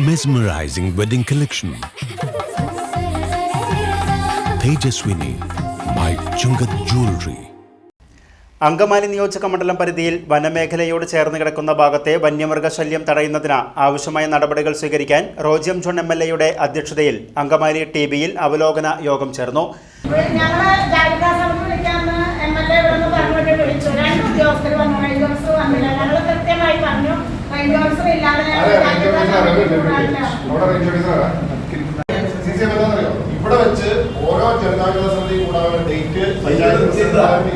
mesmerizing wedding collection. Tejaswini by Chungat Jewelry. Angamaly നിയോജക മണ്ഡലം പരിധിയിൽ വനമേഖലയോട് ചേർന്ന് കിടക്കുന്ന ഭാഗത്തെ വന്യമൃഗശല്യം തടയുന്നതിന് ആവശ്യമായ നടപടികൾ സ്വീകരിക്കാൻ റോജിയം ജോൺ എംഎൽഎയുടെ അധ്യക്ഷതയിൽ അങ്കമാലി ടിബിയിൽ അവലോകന യോഗം ചേർന്നു. ഇവിടെ വെച്ച് ഓരോ ജനതാഗത സമിതി കൂടാതെ ഡേറ്റ്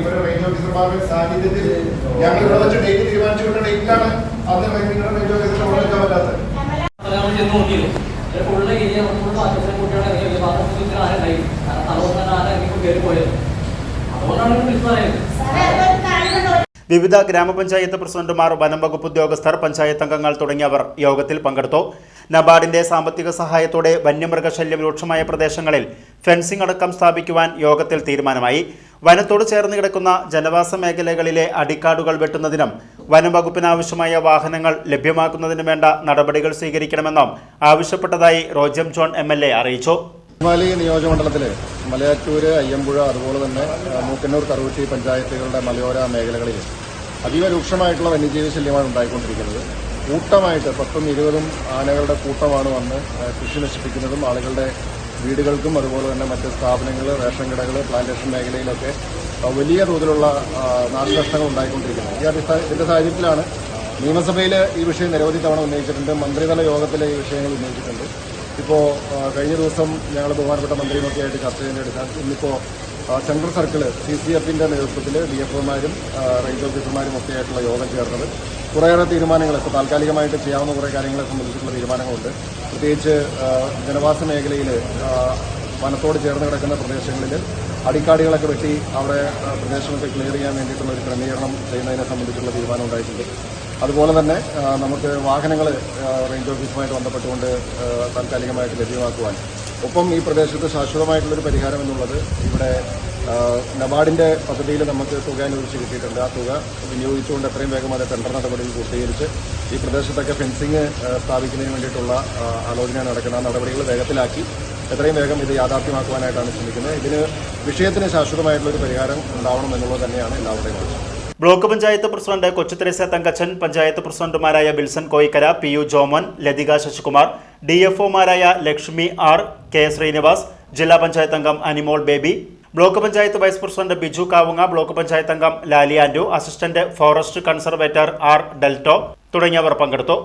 ഇവരുടെ റേഞ്ച് ഓഫീസർമാരുടെ സാന്നിധ്യത്തിൽ ഞങ്ങൾ ഇവിടെ വെച്ച് ഡേറ്റ് തീരുമാനിച്ചുകൊണ്ട് ഡേറ്റിലാണ് അന്ന് റേഞ്ച് ഓഫീസർ കൊടുക്കാൻ പറ്റാത്തത്. വിവിധ ഗ്രാമപഞ്ചായത്ത് പ്രസിഡന്റുമാർ, വനം വകുപ്പ് ഉദ്യോഗസ്ഥർ, പഞ്ചായത്ത് അംഗങ്ങൾ തുടങ്ങിയവർ യോഗത്തിൽ പങ്കെടുത്തു. നബാർഡിന്റെ സാമ്പത്തിക സഹായത്തോടെ വന്യമൃഗശല്യം രൂക്ഷമായ പ്രദേശങ്ങളിൽ ഫെൻസിംഗ് അടക്കം സ്ഥാപിക്കുവാൻ യോഗത്തിൽ തീരുമാനമായി. വനത്തോട് ചേർന്ന് കിടക്കുന്ന ജനവാസ മേഖലകളിലെ അടിക്കാടുകൾ വെട്ടുന്നതിനും വനം വകുപ്പിനാവശ്യമായ വാഹനങ്ങൾ ലഭ്യമാക്കുന്നതിനും വേണ്ട നടപടികൾ സ്വീകരിക്കണമെന്നും ആവശ്യപ്പെട്ടതായി റോജിയം ജോൺ എംഎൽഎ അറിയിച്ചു. അങ്കമാലി നിയോജകമണ്ഡലത്തിലെ മലയാറ്റൂര്, അയ്യമ്പുഴ, അതുപോലെ തന്നെ മൂക്കന്നൂർ, കറുകുറ്റി പഞ്ചായത്തുകളുടെ മലയോര മേഖലകളിൽ അതീവ രൂക്ഷമായിട്ടുള്ള വന്യജീവി ശല്യമാണ് ഉണ്ടായിക്കൊണ്ടിരിക്കുന്നത്. കൂട്ടമായിട്ട് 10-20 ആനകളുടെ കൂട്ടമാണ് വന്ന് കൃഷി നശിപ്പിക്കുന്നതും ആളുകളുടെ വീടുകൾക്കും അതുപോലെ തന്നെ മറ്റ് സ്ഥാപനങ്ങൾ, റേഷൻ കടകൾ, പ്ലാന്റേഷൻ മേഖലയിലൊക്കെ വലിയ തോതിലുള്ള നാശനഷ്ടങ്ങൾ ഉണ്ടായിക്കൊണ്ടിരിക്കുന്നത്. ഇതിന്റെ സാഹചര്യത്തിലാണ് നിയമസഭയിൽ ഈ വിഷയം നിരവധി തവണ ഉന്നയിച്ചിട്ടുണ്ട്. മന്ത്രിതല യോഗത്തിൽ ഈ വിഷയങ്ങൾ ഉന്നയിച്ചിട്ടുണ്ട്. ഇപ്പോൾ കഴിഞ്ഞ ദിവസം ഞങ്ങൾ ബഹുമാനപ്പെട്ട മന്ത്രിയുമൊക്കെ ആയിട്ട് ചർച്ച ചെയ്തെടുക്കാൻ ഇന്നിപ്പോൾ സെൻട്രൽ സർക്കിൾ CCFന്റെ നേതൃത്വത്തിൽ DFOമാരും റേഞ്ച് ഓഫീസർമാരും ഒക്കെ ആയിട്ടുള്ള യോഗം ചേർന്നത് കുറേയേറെ തീരുമാനങ്ങൾ, ഇപ്പോൾ താൽക്കാലികമായിട്ട് ചെയ്യാവുന്ന കുറേ കാര്യങ്ങളെ സംബന്ധിച്ചിട്ടുള്ള തീരുമാനങ്ങളുണ്ട്. പ്രത്യേകിച്ച് ജനവാസ മേഖലയിൽ വനത്തോട് ചേർന്ന് കിടക്കുന്ന പ്രദേശങ്ങളിൽ അടിക്കാടുകളൊക്കെ വെട്ടി അവിടെ പ്രദേശമൊക്കെ ക്ലിയർ ചെയ്യാൻ വേണ്ടിയിട്ടുള്ള ഒരു ക്രമീകരണം ചെയ്യുന്നതിനെ സംബന്ധിച്ചുള്ള തീരുമാനം ഉണ്ടായിട്ടുണ്ട്. അതുപോലെ തന്നെ നമുക്ക് വാഹനങ്ങൾ റേഞ്ച് ഓഫീസുമായിട്ട് ബന്ധപ്പെട്ടുകൊണ്ട് താൽക്കാലികമായിട്ട് ലഭ്യമാക്കുവാൻ, ഒപ്പം ഈ പ്രദേശത്ത് ശാശ്വതമായിട്ടുള്ളൊരു പരിഹാരം എന്നുള്ളത് ഇവിടെ നബാർഡിന്റെ പദ്ധതിയിൽ നമുക്ക് തുക അനുവദിച്ച് കിട്ടിയിട്ടുണ്ട്. ആ തുക വിനിയോഗിച്ചുകൊണ്ട് എത്രയും വേഗം അത് ടെൻഡർ നടപടികൾ പൂർത്തീകരിച്ച് ഈ പ്രദേശത്തൊക്കെ ഫെൻസിങ് സ്ഥാപിക്കുന്നതിന് വേണ്ടിയിട്ടുള്ള ആലോചന നടക്കുന്ന നടപടികൾ വേഗത്തിലാക്കി എത്രയും വേഗം ഇത് യാഥാർത്ഥ്യമാക്കുവാനായിട്ടാണ് ശ്രമിക്കുന്നത്. ഇതിന് വിഷയത്തിന് ശാശ്വതമായിട്ടുള്ളൊരു പരിഹാരം ഉണ്ടാവണം എന്നുള്ളത് തന്നെയാണ് എല്ലാവരുടെയും ആവശ്യം. ബ്ലോക്ക് പഞ്ചായത്ത് പ്രസിഡന്റ് കൊച്ചുത്രേസ്യ തങ്കച്ചൻ, പഞ്ചായത്ത് പ്രസിഡന്റുമാരായ Bilson Koickara, PU Jomon, Lathika Sasikumar, DFOമാരായ Lakshmi R, K Srinivas, ജില്ലാ പഞ്ചായത്ത് അംഗം Animol Baby, block panchayat vice president Biju Kavunga, block panchayat അംഗം Lali Andu, assistant forest conservator R Delto തുടങ്ങിയവർ പങ്കെടുത്തു.